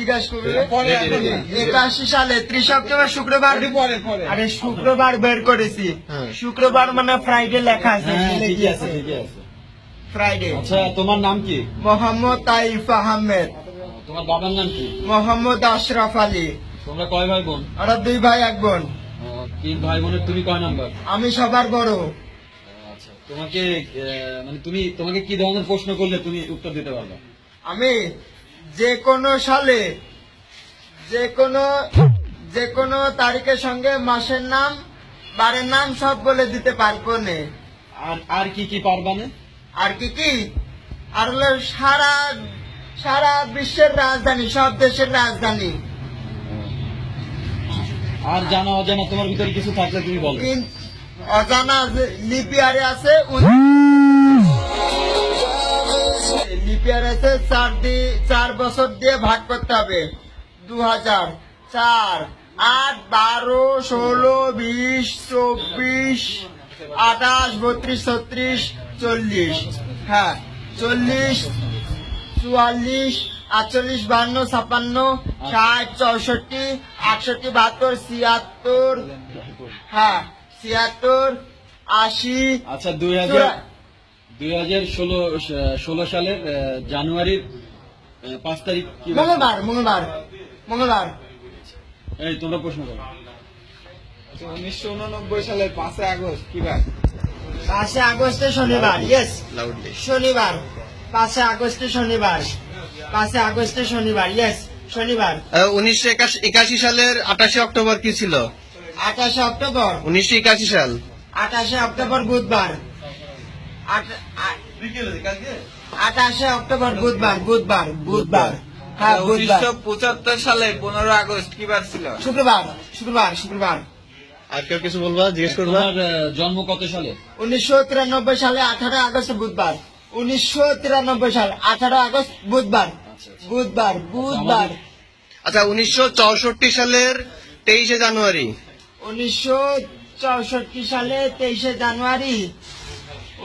জিজ্ঞাসা করবে 81 সালে 30 অক্টোবর শুক্রবার। আরে শুক্রবার বের করেছি, শুক্রবার মানে ফ্রাইডে লেখা আছে, ফ্রাইডে। আচ্ছা, তোমার নাম কি? মোহাম্মদ তাইফ আহমেদ। তোমার বাবার নাম কি? মোহাম্মদ আশরাফ আলী। তোমরা কয় ভাই বোন? ওরা 2 ভাই 1 বোন। 3 ভাই বোনের তুমি কয় নাম্বার? আমি সবার বড়। আচ্ছা, তোমাকে মানে তোমাকে কি ধরনের প্রশ্ন করলে তুমি উত্তর দিতে পারবে? আমি যে কোনো সালে যে কোনো তারিখের সঙ্গে মাসের নাম বারের নাম সব বলে দিতে পারবো না। আর কি কি পারবা না? আর কি আর হলো সারা বিশ্বের রাজধানী, সব দেশের রাজধানী। আর জানা অজানা তোমার ভিতরে কিছু থাকলে তুমি বলো। অজানা লিপিয়ারে আছে, লিপিয়ার আছে 4 বছর দিয়ে ভাগ করতে হবে। 2004, 8, 12, 16, 20, 24, 28, 32, 36, 40। হ্যাঁ, 40, 44, 48, 52, 56, 60, 64, 68, 72, 76, হ্যাঁ 76, 80। আচ্ছা, 2016 সালের জানুয়ারির 5 তারিখ কি? মঙ্গলবার। এই তোমরা প্রশ্ন করো। 1989 সালের 5 আগস্ট কি বার? 5 আগস্টে শনিবার। ইয়েস, শনিবার। 5 আগস্টে শনিবার। 5 আগস্টে শনিবার। ইয়েস, শনিবার। 1981 সালের 28 অক্টোবর কি ছিল? 28 অক্টোবর। 1981 সাল 28 অক্টোবর বুধবার। 28 অক্টোবর বুধবার। হ্যাঁ, বুধবার। 1975 সালে 15 আগস্ট কি বার ছিল? শুক্রবার। আর কেউ কিছু বলবা, জিজ্ঞেস করবা? তোমার জন্ম কত সালে? 1993 সালে 18 আগস্ট বুধবার। 1993 সাল 18 আগস্ট বুধবার। আচ্ছা, 1964 সালের 23 জানুয়ারি। 1964 সালে 23 জানুয়ারি।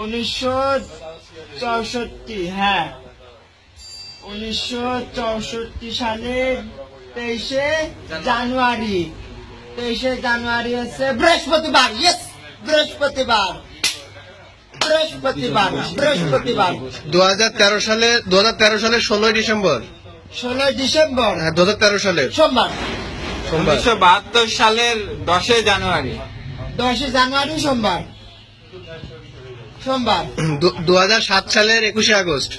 1964, হ্যাঁ 1964 সালে 23 জানুয়ারি। 23 জানুয়ারি হচ্ছে বৃহস্পতিবার। ইয়েস, বৃহস্পতিবার। 2013 সালের 16 ডিসেম্বর। 16 ডিসেম্বর। হ্যাঁ, 2013 সালের সোমবার। 1972 সালের 10 জানুয়ারি। 10 জানুয়ারি সোমবার। 2007 সালের 21 আগস্ট।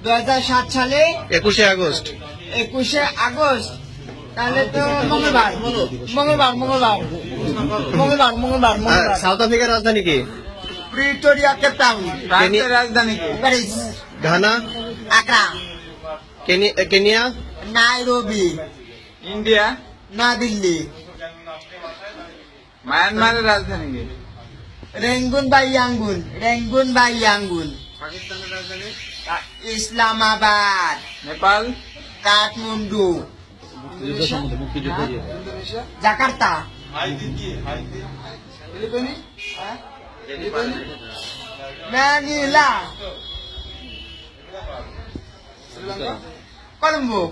2007 সালে 21 আগস্ট। 21 আগস্ট। তাহলে তো মঙ্গলবার। সাউথ আফ্রিকার রাজধানী কি? Pretoria, Cape Town. ফ্রান্সের রাজধানী কি? Paris. Ghana. Accra. Kenya. Nairobi. India. না দিল্লি। মায়ানমারের রাজধানী কি? রেঙ্গুন বা ইয়াঙ্গুন। পাকিস্তানের রাজধানী? ইসলামাবাদ। নেপাল। কাঠমান্ডু। মুক্তিযুদ্ধ দিয়ে জাকার্তা। ম্যানিলা। কলম্বো।